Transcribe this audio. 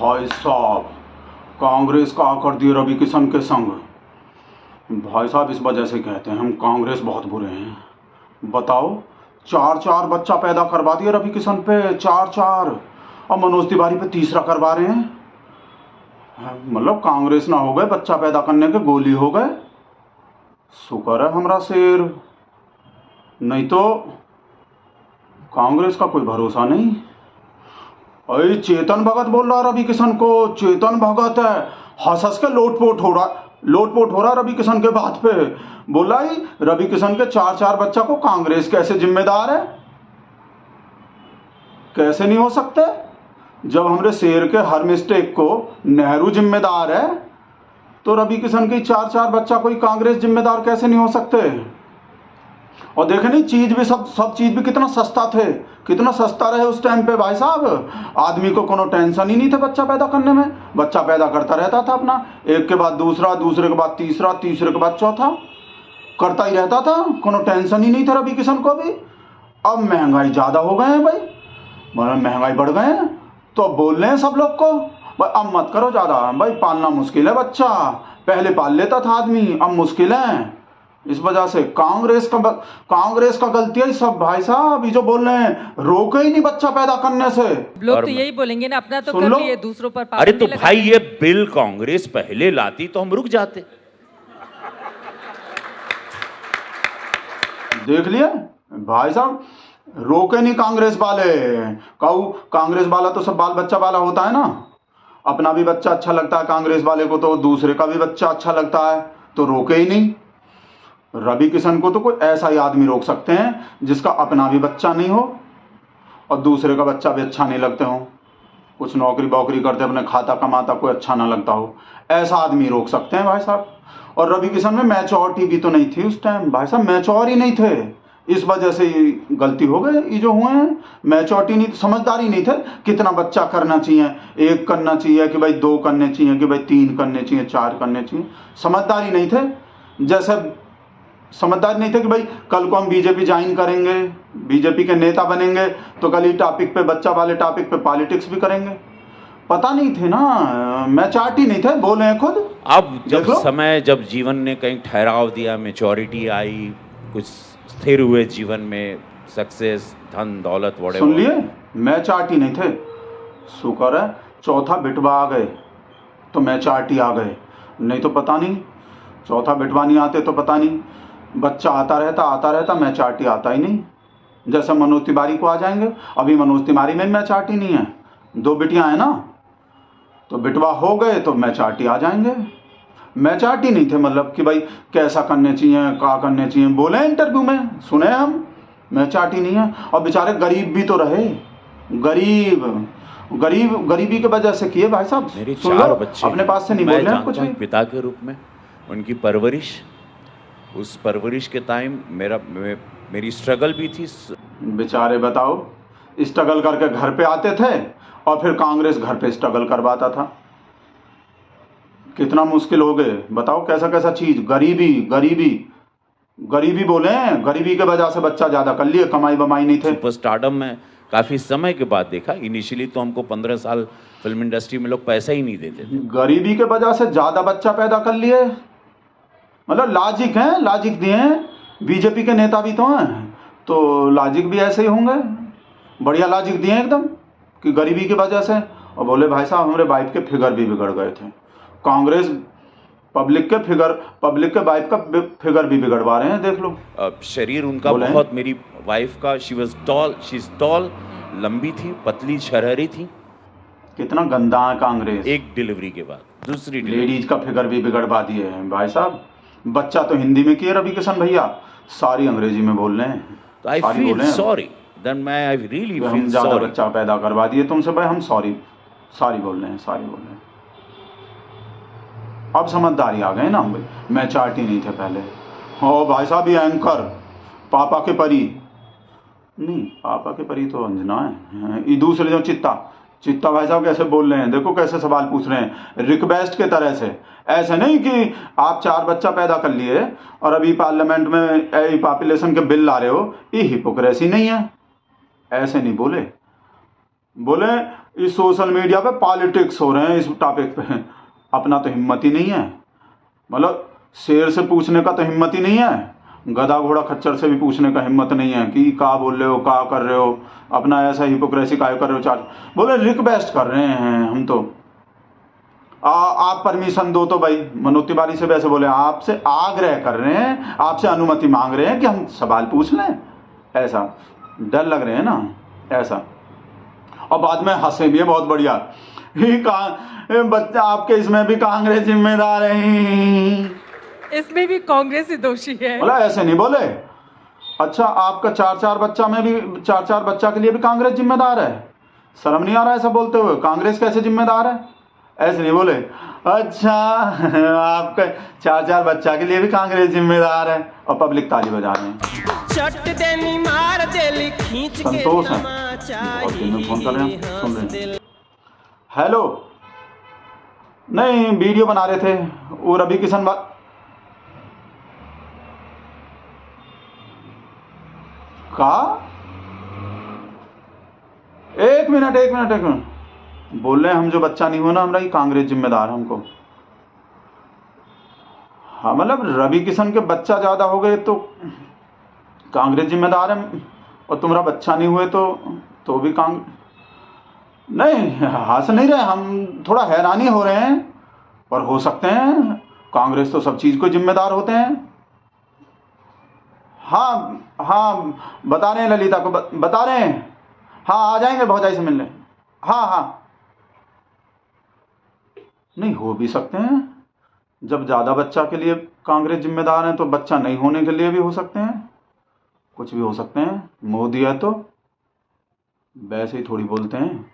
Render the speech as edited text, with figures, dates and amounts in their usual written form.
भाई साहब, कांग्रेस का आकर दिए रवि किशन के संग। भाई साहब, इस वजह से कहते हैं हम कांग्रेस बहुत बुरे हैं। बताओ, 4-4 बच्चा पैदा करवा दिए रवि किशन पे, 4-4, और मनोज तिवारी पे तीसरा करवा रहे हैं। मतलब कांग्रेस ना हो गए बच्चा पैदा करने के गोली हो गए। शुक्र है हमरा शेर, नहीं तो कांग्रेस का कोई भरोसा नहीं। अरे चेतन भगत बोल रहा रवि किशन को, चेतन भगत है, हंस हंस के लोटपोट हो रहा रवि किशन के बात पे। बोला ही रवि किशन के 4-4 बच्चा को कांग्रेस कैसे जिम्मेदार है, कैसे नहीं हो सकते। जब हमरे शेर के हर मिस्टेक को नेहरू जिम्मेदार है, तो रवि किशन के 4-4 बच्चा कोई कांग्रेस जिम्मेदार कैसे नहीं हो सकते। और देखे नहीं, चीज भी सब चीज भी कितना सस्ता थे, कितना सस्ता रहे उस टाइम पे भाई साहब। आदमी को कोनो टेंशन ही नहीं था बच्चा पैदा करने में, बच्चा पैदा करता रहता था अपना, एक के बाद दूसरा, दूसरे के बाद तीसरा, तीसरे के बाद चौथा, करता ही रहता था, कोनो टेंशन ही नहीं था रवि किशन को भी। अब महंगाई ज्यादा हो गए हैं भाई, महंगाई बढ़ गए हैं, तो बोल रहे हैं सब लोग को भाई अब मत करो ज्यादा भाई, पालना मुश्किल है बच्चा, पहले पाल लेता था आदमी, अब मुश्किल है। इस वजह से कांग्रेस का गलती है सब भाई साहब। ये जो बोल रहे हैं रोके ही नहीं बच्चा पैदा करने से, लोग तो यही बोलेंगे ना, अपना तो कर लिए, दूसरों पर अरे तो भाई ये बिल कांग्रेस पहले लाती तो हम रुक जाते। देख लिए भाई साहब, रोके नहीं कांग्रेस वाले। कांग्रेस वाला तो सब बाल बच्चा वाला होता है ना, अपना भी बच्चा अच्छा लगता है कांग्रेस वाले को, तो दूसरे का भी बच्चा अच्छा लगता है, तो रोके ही नहीं। रवि किशन को तो कोई ऐसा ही आदमी रोक सकते हैं जिसका अपना भी बच्चा नहीं हो और दूसरे का बच्चा भी अच्छा नहीं लगते हो, कुछ नौकरी बौकरी करते अपने खाता कमाता कोई अच्छा ना लगता हो, ऐसा आदमी रोक सकते हैं भाई साहब। और रवि किशन में मैच्योरिटी भी तो नहीं थी उस टाइम भाई साहब, मैच्योर ही नहीं थे, इस वजह से ये गलती हो गई। ये जो हुए हैं मैच्योरिटी नहीं, समझदारी नहीं थे, कितना बच्चा करना चाहिए, 1 करना चाहिए कि भाई 2 करने चाहिए कि भाई 3 करने चाहिए, 4 करने चाहिए, समझदारी नहीं थे। जैसे समझदार नहीं थे कि भाई कल को हम बीजेपी ज्वाइन करेंगे, बीजेपी के नेता बनेंगे, तो कल ही टॉपिक पे, बच्चा वाले टॉपिक पे पॉलिटिक्स भी करेंगे, पता नहीं थे ना, मैच्योरिटी नहीं थे, बोले हैं खुद। अब जब जीवन ने कहीं ठहराव दिया, मैच्योरिटी आई, कुछ स्थिर हुए जीवन में, सक्सेस, धन दौलत, सुन लिए, मैच्योरिटी नहीं थे। शुक्र है चौथा बिटवा आ गए तो मैच्योरिटी आ गए, नहीं तो पता नहीं, चौथा बिटवा नहीं आते तो पता नहीं, बच्चा आता रहता, मैच्योरिटी आता ही नहीं। जैसे मनोज तिवारी को आ जाएंगे, अभी मनोज तिवारी में मैच्योरिटी नहीं है, 2 बिटियां हैं ना, तो बिटवा हो गए तो मैच्योरिटी आ जाएंगे। मैच्योरिटी नहीं थे, मतलब कि भाई कैसा करने चाहिए, क्या करने चाहिए, बोले इंटरव्यू में, सुने हम, मैच्योरिटी नहीं है। और बेचारे गरीब भी तो रहे, गरीबी की वजह से किए भाई साहब। मेरे 4 बच्चे, अपने पास से नहीं बोल रहे हैं कुछ भी। पिता के रूप में उनकी परवरिश, उस परवरिश के टाइम मेरी स्ट्रगल भी थी। बेचारे बताओ, स्ट्रगल करके घर पे आते थे और फिर कांग्रेस घर पे स्ट्रगल करवाता था, कितना मुश्किल हो गए बताओ। कैसा कैसा चीज, गरीबी बोले हैं, गरीबी के वजह से बच्चा ज्यादा कर लिए, कमाई बमाई नहीं थे। सुपर स्टारडम में काफी समय के बाद देखा, इनिशियली तो हमको 15 साल फिल्म इंडस्ट्री में लोग पैसा ही नहीं देते थे, गरीबी के वजह से ज्यादा बच्चा पैदा कर लिए। मतलब लॉजिक दिए हैं, बीजेपी के नेता भी तो हैं, तो लॉजिक भी ऐसे ही होंगे, बढ़िया लॉजिक दिए एकदम कि गरीबी की वजह से। और बोले भाई साहब हमारे वाइफ के फिगर भी बिगड़ गए थे, कांग्रेस पब्लिक के वाइफ का फिगर भी बिगड़वा रहे हैं, देख लो। शरीर उनका बहुत, मेरी वाइफ का, शी इज टॉल, लंबी थी, पतली शरहरी थी। कितना गंदा है कांग्रेस। एक डिलीवरी के बाद दूसरी लेडीज का फिगर भी बिगड़वा दिए हैं भाई साहब। बच्चा तो हिंदी में किए रवि किशन भैया, सारी अंग्रेजी में बोल रहे हैं। तो I feel sorry, then I really feel sorry, बच्चा पैदा करवा दिए तुमसे भाई, हम सॉरी बोल रहे हैं। अब समझदारी आ गए ना भाई, मैच्योरिटी नहीं थे पहले। हो भाई साहब, ये एंकर पापा के परी नहीं, पापा के परी तो अंजना है, ये दूसरे जो चित्ता भाई साहब कैसे बोल रहे हैं, देखो कैसे सवाल पूछ रहे हैं, रिक्वेस्ट के तरह से। ऐसे नहीं कि आप 4 बच्चा पैदा कर लिए और अभी पार्लियामेंट में पॉपुलेशन के बिल ला रहे हो, ये हिपोक्रेसी नहीं है। ऐसे नहीं बोले इस सोशल मीडिया पे पॉलिटिक्स हो रहे हैं इस टॉपिक पे। अपना तो हिम्मत ही नहीं है, मतलब शेर से पूछने का तो हिम्मत ही नहीं है, गधा घोड़ा खच्चर से भी पूछने का हिम्मत नहीं है कि क्या बोल रहे हो, क्या कर रहे हो, अपना ऐसा हिपोक्रेसी काय कर रहे हो। चार्ज बोले रिक्वेस्ट कर रहे हैं हम तो, आप परमिशन दो तो भाई। मनोज तिवारी से वैसे बोले आपसे आग्रह कर रहे हैं, आपसे अनुमति मांग रहे हैं कि हम सवाल पूछ लें, ऐसा डर लग रहे हैं ना ऐसा। और बाद में हंसे भी है बहुत बढ़िया, बच्चा आपके इसमें भी कांग्रेस जिम्मेदार है, इसमें भी कांग्रेस ही दोषी है। बोला ऐसे नहीं बोले। अच्छा आपका 4-4 बच्चा में भी 4-4 बच्चा के लिए भी कांग्रेस जिम्मेदार है? शर्म नहीं आ रहा ऐसा बोलते हुए? कांग्रेस कैसे जिम्मेदार है? ऐसे नहीं बोले। अच्छा आपका 4-4 बच्चा के लिए भी कांग्रेस जिम्मेदार है, और पब्लिक ताली बजा रहे हैं। मार देली खींच के संतोष है, बहुत दिन में फोन कर रहे हैं, सुन रहे हैं। हेलो, नहीं वीडियो बना रहे थे वो रवि किशन का। एक मिनट बोल रहे हैं हम जो बच्चा नहीं हुआ ना हमारा, ये कांग्रेस जिम्मेदार है हमको। हाँ मतलब रवि किशन के बच्चा ज्यादा हो गए तो कांग्रेस जिम्मेदार है, और तुम्हारा बच्चा नहीं हुए तो भी नहीं, हंस नहीं रहे हम, थोड़ा हैरानी हो रहे हैं। पर हो सकते हैं, कांग्रेस तो सब चीज को जिम्मेदार होते हैं। हाँ बता रहे हैं, ललिता को बता रहे हैं। हाँ आ जाएंगे भौजाई से मिलने। हाँ नहीं हो भी सकते हैं, जब ज्यादा बच्चा के लिए कांग्रेस जिम्मेदार है तो बच्चा नहीं होने के लिए भी हो सकते हैं, कुछ भी हो सकते हैं। मोदी है तो वैसे ही थोड़ी बोलते हैं।